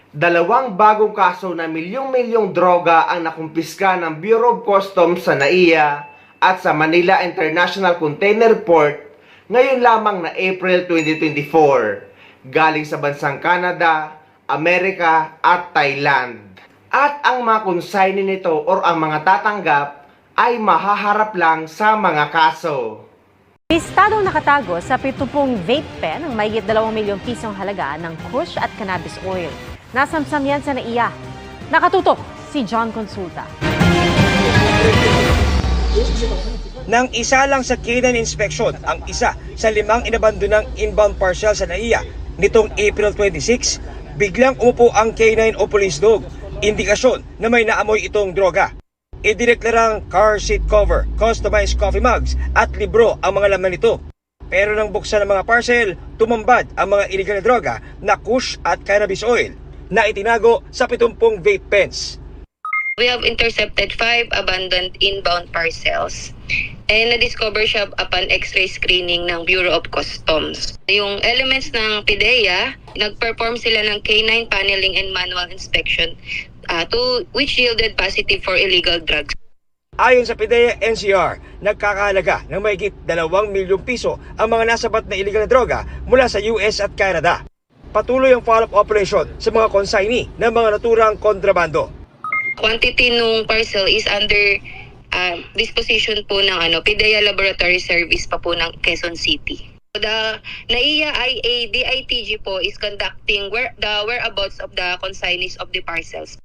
Dalawang bagong kaso na milyong-milyong droga ang nakumpiska ng Bureau of Customs sa NAIA at sa Manila International Container Port ngayon lamang na April 2024, galing sa bansang Canada, Amerika at Thailand. At ang mga consignee nito o ang mga tatanggap ay mahaharap lang sa mga kaso. Listadong nakatago sa 70 vape pen ang mahigit 2 milyong pisong halaga ng kush at cannabis oil. Nasamsam yan sa NAIA. Nakatutok si John Consulta. Nang isa lang sa K9 inspection ang isa sa 5 inabandonang inbound parcel sa NAIA nitong April 26, biglang umupo ang K9 o police dog. Indikasyon na may naamoy itong droga. Idineklarang car seat cover, customized coffee mugs at libro ang mga laman nito. Pero nang buksan ang mga parcel, tumambad ang mga illegal na droga na kush at cannabis oil na itinago sa 70 vape pens. We have intercepted 5 abandoned inbound parcels and na-discover siya upon x-ray screening ng Bureau of Customs. Yung elements ng PDEA, nag-perform sila ng K9 paneling and manual inspection which yielded positive for illegal drugs. Ayon sa PDEA NCR, nagkakahalaga ng mahigit 2 milyong piso ang mga nasabat na illegal na droga mula sa US at Canada. Patuloy ang follow-up operation sa mga consignee ng mga naturang kontrabando. Quantity nung parcel is under disposition po ng PDEA Laboratory Service pa po ng Quezon City. The NAIA DITG po is conducting the whereabouts of the consignees of the parcels.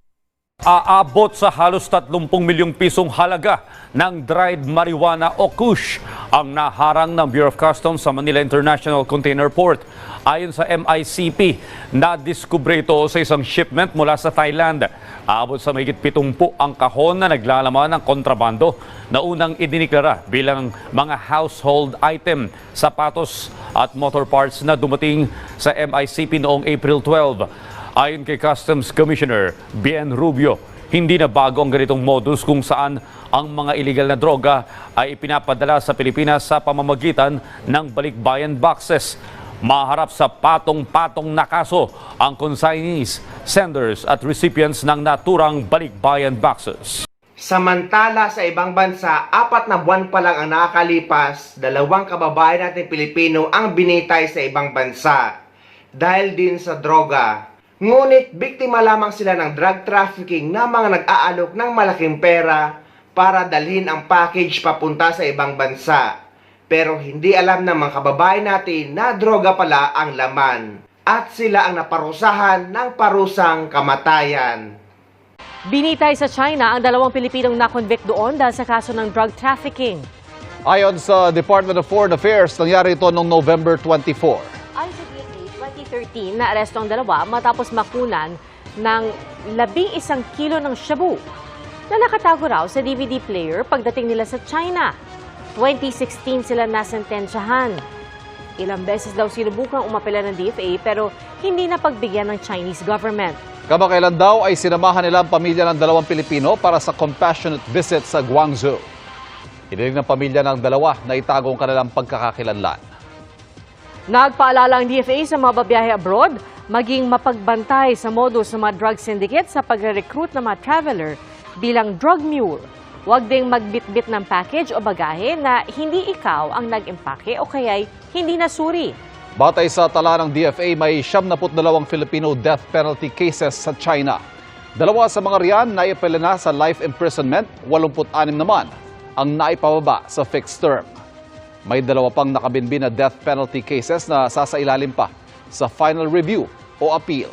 Aabot sa halos 30 milyong pisong halaga ng dried marijuana o kush ang naharang ng Bureau of Customs sa Manila International Container Port. Ayon sa MICP, nadiskubre ito sa isang shipment mula sa Thailand. Aabot sa mahigit 70 ang kahon na naglalaman ng kontrabando na unang idiniklara bilang mga household item, sapatos at motor parts na dumating sa MICP noong April 12. Ayon kay Customs Commissioner Bien Rubio, hindi na bago ang ganitong modus kung saan ang mga illegal na droga ay ipinapadala sa Pilipinas sa pamamagitan ng balikbayan boxes. Maharap sa patong-patong na kaso ang consignees, senders at recipients ng naturang balikbayan boxes. Samantala sa ibang bansa, 4 na buwan pa lang ang nakakalipas, 2 kababayan natin Pilipino ang binitay sa ibang bansa dahil din sa droga. Ngunit biktima lamang sila ng drug trafficking na mga nag-aalok ng malaking pera para dalhin ang package papunta sa ibang bansa. Pero hindi alam ng mga kababayan natin na droga pala ang laman at sila ang naparusahan ng parusang kamatayan. Binitay sa China ang 2 Pilipinong na-convict doon dahil sa kaso ng drug trafficking. Ayon sa Department of Foreign Affairs, nangyari ito noong November 24. Ayon sa DFA, 2013 na aresto ang 2 matapos makunan ng 11 kilo ng shabu na nakatago raw sa DVD player pagdating nila sa China. 2016 sila nasentensyahan. Ilang beses daw sinubukang umapela ng DFA pero hindi na pagbigyan ng Chinese government. Kamakailan daw ay sinamahan nila ang pamilya ng 2 Pilipino para sa compassionate visit sa Guangzhou. Hiniling ng pamilya ng 2 na itago ang kanilang pagkakakilanlan. Nagpaalala ang DFA sa mga babiyahe abroad maging mapagbantay sa modus ng mga drug syndicate sa pagre-recruit ng mga traveler bilang drug mule. Huwag ding magbitbit ng package o bagahe na hindi ikaw ang nag-impake o kaya'y hindi nasuri. Batay sa tala ng DFA, may 72 Filipino death penalty cases sa China. 2 sa mga riyan naipila na sa life imprisonment, 86 naman ang naipababa sa fixed term. May 2 pang nakabinbin na death penalty cases na sasailalim pa sa final review o appeal.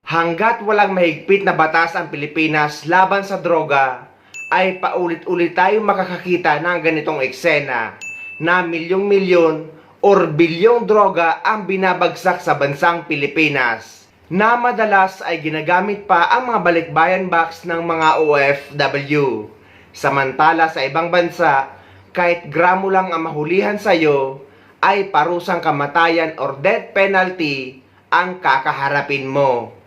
Hanggat walang mahigpit na batas ang Pilipinas laban sa droga, ay paulit-ulit tayong makakakita ng ganitong eksena na milyong-milyon or bilyong droga ang binabagsak sa bansang Pilipinas na madalas ay ginagamit pa ang mga balikbayan box ng mga OFW. Samantala sa ibang bansa, kahit gramo lang ang mahulihan sa'yo, ay parusang kamatayan or death penalty ang kakaharapin mo.